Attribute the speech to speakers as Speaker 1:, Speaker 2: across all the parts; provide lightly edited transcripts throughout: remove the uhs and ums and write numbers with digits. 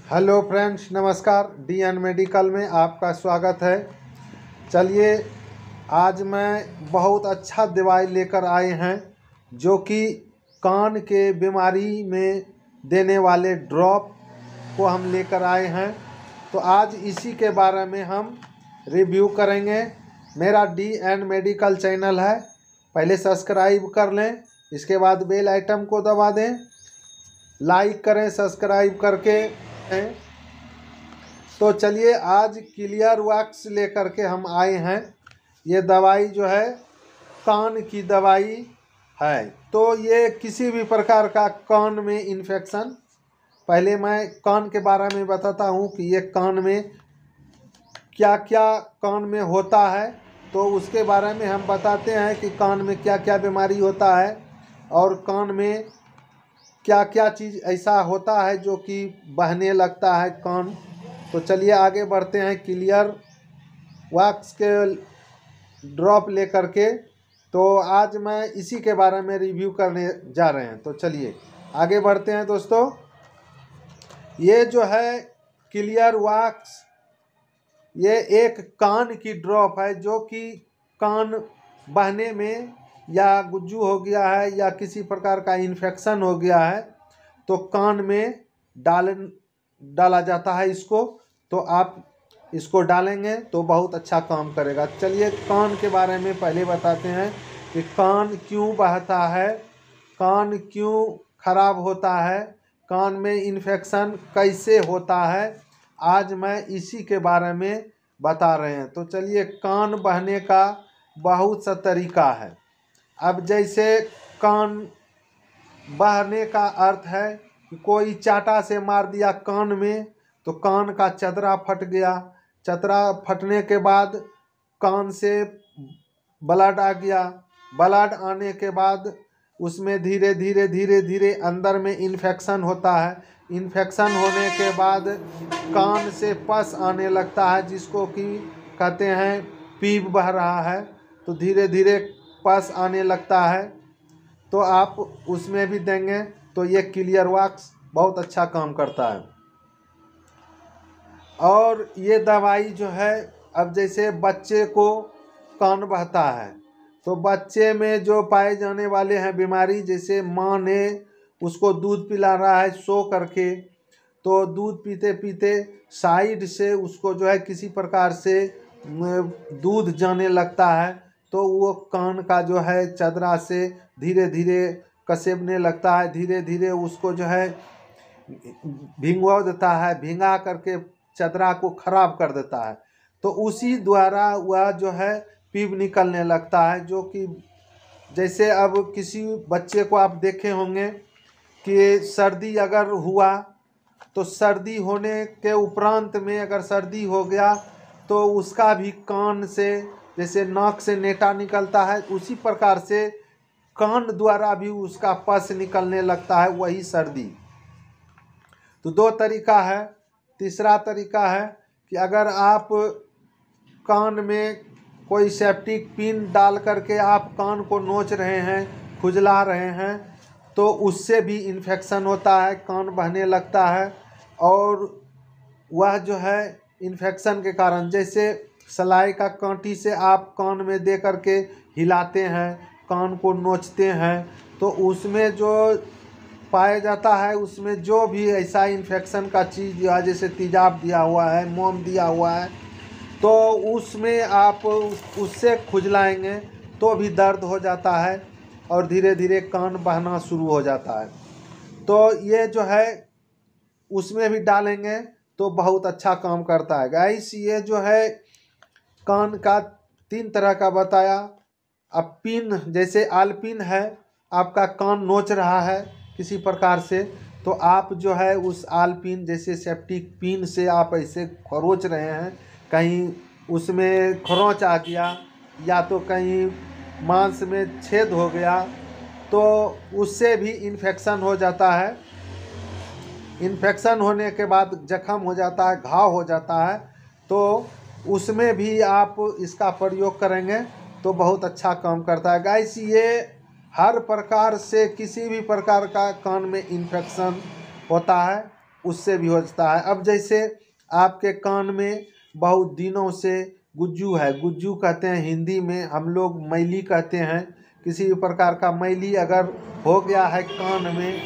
Speaker 1: Hello friends, नमस्कार। DN medical में आपका स्वागत है। चलिए, आज मैं बहुत अच्छा दवाई लेकर आए हैं जो कि कान के बीमारी में देने वाले ड्रॉप को हम लेकर आए हैं। तो आज इसी के बारे में हम रिव्यू करेंगे। मेरा डीएन मेडिकल चैनल है, पहले सब्सक्राइब कर लें, इसके बाद बेल आइटम को दबा दें, लाइक करें सब्सक्राइब करके। तो चलिए, आज क्लियर वैक्स लेकर के हम आए हैं। ये दवाई जो है कान की दवाई है। तो ये किसी भी प्रकार का कान में इन्फेक्शन, पहले मैं कान के बारे में बताता हूँ कि ये कान में क्या क्या कान में होता है। तो उसके बारे में हम बताते हैं कि कान में क्या क्या बीमारी होता है और कान में क्या क्या चीज़ ऐसा होता है जो कि बहने लगता है कान। तो चलिए आगे बढ़ते हैं क्लियर वैक्स के ड्रॉप लेकर के। तो आज मैं इसी के बारे में रिव्यू करने जा रहे हैं। तो चलिए आगे बढ़ते हैं दोस्तों। ये जो है क्लियर वैक्स, ये एक कान की ड्रॉप है जो कि कान बहने में या गुज्जू हो गया है या किसी प्रकार का इन्फेक्शन हो गया है तो कान में डाला जाता है इसको। तो आप इसको डालेंगे तो बहुत अच्छा काम करेगा। चलिए कान के बारे में पहले बताते हैं कि कान क्यों बहता है, कान क्यों खराब होता है, कान में इन्फेक्शन कैसे होता है। आज मैं इसी के बारे में बता रहे हैं। तो चलिए, कान बहने का बहुत सा तरीका है। अब जैसे कान बहने का अर्थ है कि कोई चाटा से मार दिया कान में तो कान का चतरा फट गया। चतरा फटने के बाद कान से ब्लड आ गया। ब्लड आने के बाद उसमें धीरे धीरे अंदर में इन्फेक्शन होता है। इन्फेक्शन होने के बाद कान से पस आने लगता है, जिसको कि कहते हैं पीप बह रहा है। तो धीरे धीरे पस आने लगता है। तो आप उसमें भी देंगे तो ये क्लियर वैक्स बहुत अच्छा काम करता है। और ये दवाई जो है, अब जैसे बच्चे को कान बहता है तो बच्चे में जो पाए जाने वाले हैं बीमारी, जैसे माँ ने उसको दूध पिला रहा है सो करके, तो दूध पीते पीते साइड से उसको जो है किसी प्रकार से दूध जाने लगता है तो वो कान का जो है चदरा से धीरे धीरे कसेबने लगता है। धीरे धीरे उसको जो है भिंगवा देता है, भिंगा करके चदरा को खराब कर देता है। तो उसी द्वारा वह जो है पीप निकलने लगता है। जो कि जैसे अब किसी बच्चे को आप देखे होंगे कि सर्दी अगर हुआ तो सर्दी होने के उपरांत में अगर सर्दी हो गया तो उसका भी कान से, जैसे नाक से नेटा निकलता है, उसी प्रकार से कान द्वारा भी उसका पस निकलने लगता है, वही सर्दी। तो दो तरीका है। तीसरा तरीका है कि अगर आप कान में कोई सेप्टिक पिन डाल करके आप कान को नोच रहे हैं, खुजला रहे हैं, तो उससे भी इन्फेक्शन होता है, कान बहने लगता है। और वह जो है इन्फेक्शन के कारण, जैसे सलाई का कांटी से आप कान में दे करके हिलाते हैं, कान को नोचते हैं, तो उसमें जो पाया जाता है, उसमें जो भी ऐसा इन्फेक्शन का चीज़ जो है, जैसे तेजाब दिया हुआ है, मोम दिया हुआ है, तो उसमें आप उससे खुजलाएंगे तो भी दर्द हो जाता है और धीरे धीरे कान बहना शुरू हो जाता है। तो ये जो है उसमें भी डालेंगे तो बहुत अच्छा काम करता है। गाइस, ये जो है कान का 3 तरह का बताया। अब पिन, जैसे आलपिन है, आपका कान नोच रहा है किसी प्रकार से, तो आप जो है उस आलपिन, जैसे सेप्टिक पिन से आप ऐसे खरोच रहे हैं, कहीं उसमें खरोंच आ गया या तो कहीं मांस में छेद हो गया, तो उससे भी इन्फेक्शन हो जाता है। इन्फेक्शन होने के बाद जख्म हो जाता है, घाव हो जाता है, तो उसमें भी आप इसका प्रयोग करेंगे तो बहुत अच्छा काम करता है। गाइस, ये हर प्रकार से किसी भी प्रकार का कान में इन्फेक्शन होता है उससे भी हो जाता है। अब जैसे आपके कान में बहुत दिनों से गुज्जू है, गुज्जू कहते हैं हिंदी में, हम लोग मैली कहते हैं। किसी भी प्रकार का मैली अगर हो गया है कान में,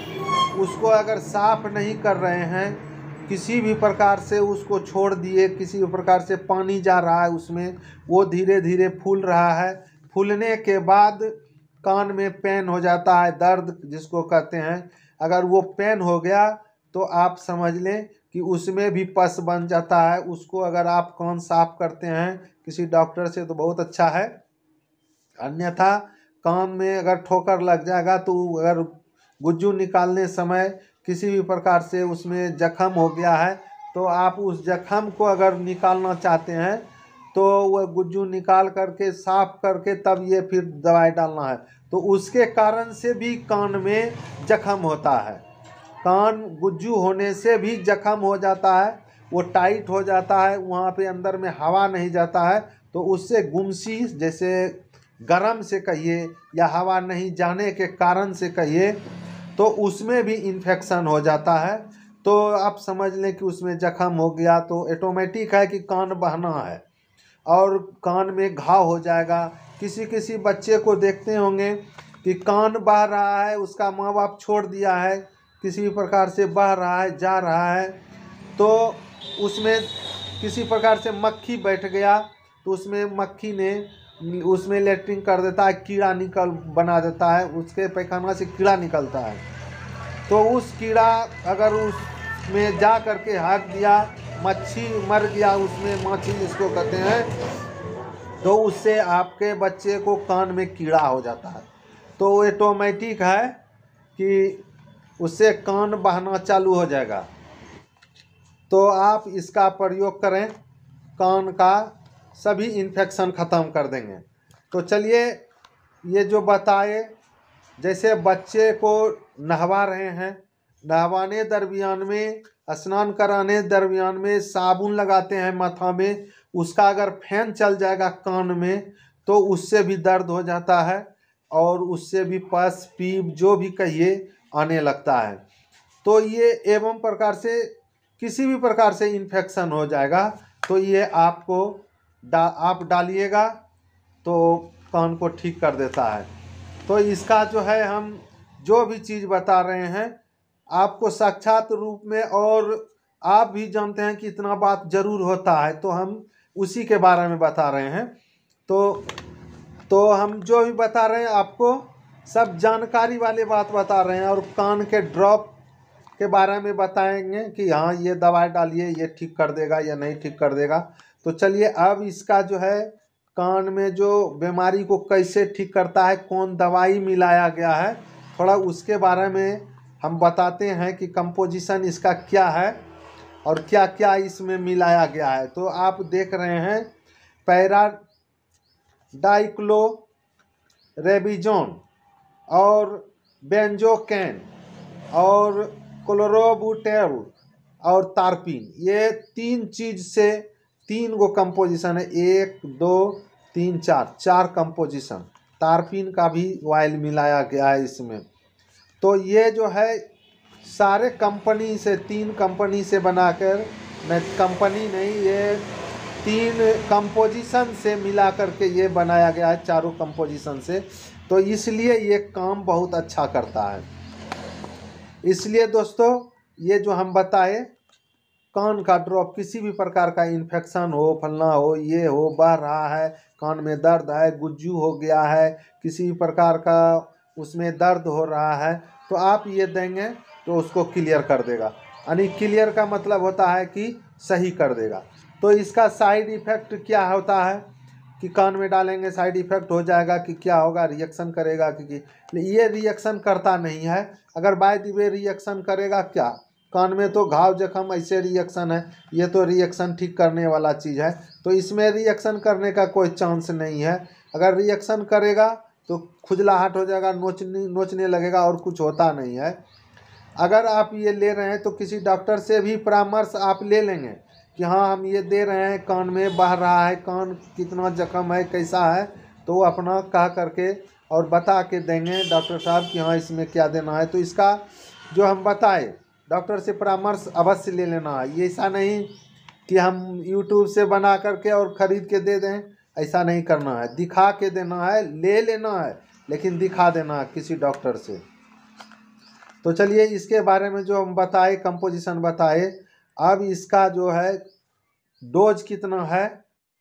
Speaker 1: उसको अगर साफ नहीं कर रहे हैं, किसी भी प्रकार से उसको छोड़ दिए, किसी भी प्रकार से पानी जा रहा है उसमें, वो धीरे धीरे फूल रहा है, फूलने के बाद कान में पेन हो जाता है, दर्द जिसको कहते हैं। अगर वो पेन हो गया तो आप समझ लें कि उसमें भी पस बन जाता है। उसको अगर आप कान साफ करते हैं किसी डॉक्टर से तो बहुत अच्छा है, अन्यथा कान में अगर ठोकर लग जाएगा तो अगर गुज्जू निकालने समय किसी भी प्रकार से उसमें जख्म हो गया है तो आप उस जख्म को अगर निकालना चाहते हैं तो वह गुज्जू निकाल करके साफ करके तब ये फिर दवाई डालना है। तो उसके कारण से भी कान में जख्म होता है, कान गुज्जू होने से भी जख्म हो जाता है, वो टाइट हो जाता है, वहाँ पे अंदर में हवा नहीं जाता है, तो उससे गुमसी जैसे गरम से कहिए या हवा नहीं जाने के कारण से कहिए तो उसमें भी इन्फेक्शन हो जाता है। तो आप समझ लें कि उसमें जख्म हो गया तो ऑटोमेटिक है कि कान बहना है और कान में घाव हो जाएगा। किसी किसी बच्चे को देखते होंगे कि कान बह रहा है, उसका माँ बाप छोड़ दिया है, किसी भी प्रकार से बह रहा है जा रहा है, तो उसमें किसी प्रकार से मक्खी बैठ गया तो उसमें मक्खी ने उसमें लेटरिन कर देता है, कीड़ा निकल बना देता है, उसके पैखाना से कीड़ा निकलता है। तो उस कीड़ा अगर उसमें जा करके हाँक दिया, मच्छी मर गया उसमें, माछी जिसको कहते हैं, तो उससे आपके बच्चे को कान में कीड़ा हो जाता है। तो ऑटोमेटिक है कि उससे कान बहना चालू हो जाएगा। तो आप इसका प्रयोग करें, कान का सभी इन्फेक्शन ख़त्म कर देंगे। तो चलिए ये जो बताए, जैसे बच्चे को नहवा रहे हैं, नहवाने दरमियान में, स्नान कराने दरमियान में साबुन लगाते हैं माथा में, उसका अगर फैन चल जाएगा कान में तो उससे भी दर्द हो जाता है और उससे भी पस पीप जो भी कहिए आने लगता है। तो ये एवं प्रकार से किसी भी प्रकार से इन्फेक्शन हो जाएगा तो ये आपको आप डालिएगा तो कान को ठीक कर देता है। तो इसका जो है हम जो भी चीज़ बता रहे हैं आपको साक्षात रूप में, और आप भी जानते हैं कि इतना बात जरूर होता है, तो हम उसी के बारे में बता रहे हैं। तो हम जो भी बता रहे हैं आपको सब जानकारी वाले बात बता रहे हैं, और कान के ड्रॉप के बारे में बताएंगे कि हाँ ये दवाई डालिए ये ठीक कर देगा या नहीं ठीक कर देगा। तो चलिए अब इसका जो है कान में जो बीमारी को कैसे ठीक करता है, कौन दवाई मिलाया गया है, थोड़ा उसके बारे में हम बताते हैं कि कंपोजिशन इसका क्या है और क्या क्या इसमें मिलाया गया है। तो आप देख रहे हैं पैराडाइक्लोरेबिजोन और बेंजोकेन और क्लोरोबुटेल और तारपीन, ये तीन चीज़ से 3 गो कंपोजिशन है, 1 2 3 4 कंपोजिशन। तारपीन का भी ऑयल मिलाया गया है इसमें। तो ये जो है सारे कंपनी से 3 कंपनी से बनाकर, नहीं कंपनी नहीं, ये 3 कंपोजिशन से मिला करके ये बनाया गया है, चारों कंपोजिशन से। तो इसलिए ये काम बहुत अच्छा करता है। इसलिए दोस्तों ये जो हम बताए कान का ड्रॉप, किसी भी प्रकार का इन्फेक्शन हो, फलना हो, ये हो, बह रहा है, कान में दर्द है, गुज्जू हो गया है, किसी भी प्रकार का उसमें दर्द हो रहा है, तो आप ये देंगे तो उसको क्लियर कर देगा। यानी क्लियर का मतलब होता है कि सही कर देगा। तो इसका साइड इफ़ेक्ट क्या होता है कि कान में डालेंगे साइड इफ़ेक्ट हो जाएगा कि क्या होगा, रिएक्शन करेगा कि ये रिएक्शन करता नहीं है। अगर बाय द वे रिएक्शन करेगा क्या, कान में तो घाव जख्म ऐसे रिएक्शन है, ये तो रिएक्शन ठीक करने वाला चीज़ है, तो इसमें रिएक्शन करने का कोई चांस नहीं है। अगर रिएक्शन करेगा तो खुजलाहट हो जाएगा, नोचने लगेगा और कुछ होता नहीं है। अगर आप ये ले रहे हैं तो किसी डॉक्टर से भी परामर्श आप ले लेंगे कि हाँ हम ये दे रहे हैं, कान में बह रहा है, कान कितना जख्म है, कैसा है, तो वो अपना कह करके और बता के देंगे डॉक्टर साहब कि हाँ इसमें क्या देना है। तो इसका जो हम बताए डॉक्टर से परामर्श अवश्य ले लेना है। ये ऐसा नहीं कि हम यूट्यूब से बना करके और ख़रीद के दे दें, ऐसा नहीं करना है। दिखा के देना है, ले लेना है, लेकिन दिखा देना है किसी डॉक्टर से। तो चलिए इसके बारे में जो हम बताए, कंपोजिशन बताए, अब इसका जो है डोज कितना है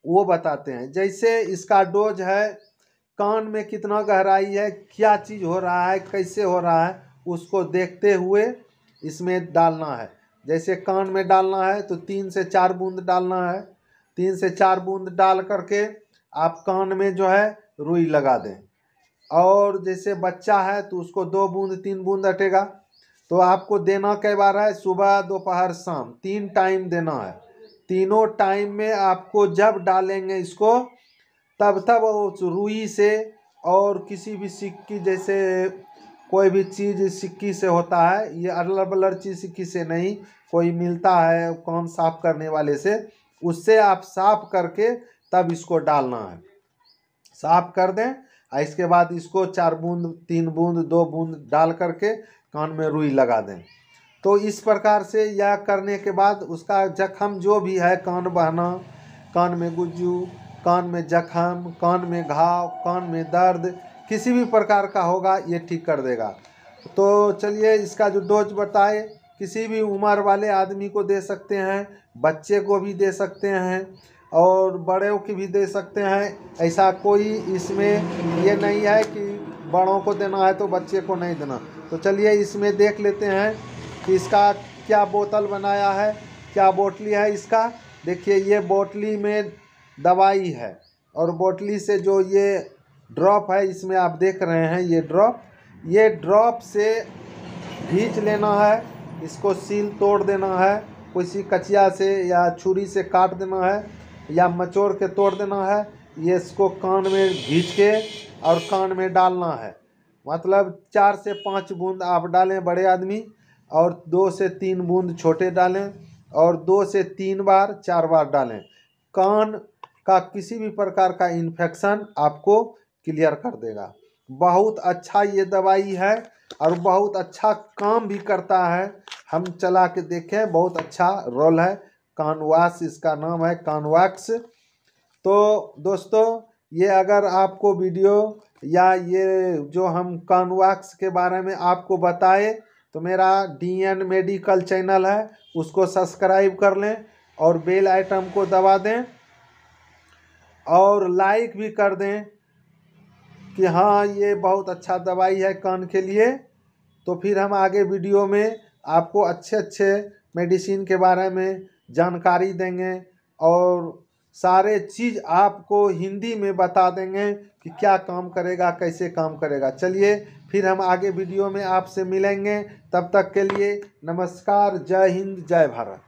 Speaker 1: वो बताते हैं। जैसे इसका डोज है, कान में कितना गहराई है, क्या चीज़ हो रहा है, कैसे हो रहा है, उसको देखते हुए इसमें डालना है। जैसे कान में डालना है तो 3 से 4 बूंद डालना है। 3 से 4 बूंद डाल करके आप कान में जो है रुई लगा दें। और जैसे बच्चा है तो उसको 2 बूंद 3 बूंद हटेगा। तो आपको देना कई बार है, सुबह दोपहर शाम 3 टाइम देना है। तीनों टाइम में आपको जब डालेंगे इसको, तब तब उस रुई से और किसी भी सिक्की, जैसे कोई भी चीज़ सिक्की से होता है, ये अदला बदल चीज़ सिक्की से नहीं, कोई मिलता है कान साफ करने वाले से, उससे आप साफ करके तब इसको डालना है। साफ कर दें और इसके बाद इसको 4 बूंद 3 बूंद 2 बूंद डाल करके कान में रुई लगा दें। तो इस प्रकार से यह करने के बाद उसका जख्म जो भी है, कान बहना, कान में गुज्जू, कान में जख्म, कान में घाव, कान में दर्द, किसी भी प्रकार का होगा ये ठीक कर देगा। तो चलिए इसका जो डोज बताए, किसी भी उम्र वाले आदमी को दे सकते हैं, बच्चे को भी दे सकते हैं और बड़ों की भी दे सकते हैं। ऐसा कोई इसमें ये नहीं है कि बड़ों को देना है तो बच्चे को नहीं देना। तो चलिए इसमें देख लेते हैं कि इसका क्या बोतल बनाया है, क्या बोतली है इसका। देखिए ये बोतली में दवाई है और बोतली से जो ये ड्रॉप है, इसमें आप देख रहे हैं ये ड्रॉप से खींच लेना है। इसको सील तोड़ देना है, किसी कचिया से या छुरी से काट देना है या मचोड़ के तोड़ देना है। ये इसको कान में खींच के और कान में डालना है। मतलब 4 से 5 बूंद आप डालें बड़े आदमी, और 2 से 3 बूंद छोटे डालें, और 2 से 3 बार 4 बार डालें। कान का किसी भी प्रकार का इन्फेक्शन आपको क्लियर कर देगा। बहुत अच्छा ये दवाई है और बहुत अच्छा काम भी करता है। हम चला के देखें, बहुत अच्छा रोल है। कानवाक्स इसका नाम है, कानवाक्स। तो दोस्तों ये अगर आपको वीडियो या ये जो हम कानवाक्स के बारे में आपको बताए, तो मेरा DN मेडिकल चैनल है, उसको सब्सक्राइब कर लें और बेल आइटम को दबा दें और लाइक भी कर दें कि हाँ ये बहुत अच्छा दवाई है कान के लिए। तो फिर हम आगे वीडियो में आपको अच्छे मेडिसिन के बारे में जानकारी देंगे और सारे चीज़ आपको हिंदी में बता देंगे कि क्या काम करेगा, कैसे काम करेगा। चलिए फिर हम आगे वीडियो में आपसे मिलेंगे। तब तक के लिए नमस्कार, जय हिंद, जय भारत।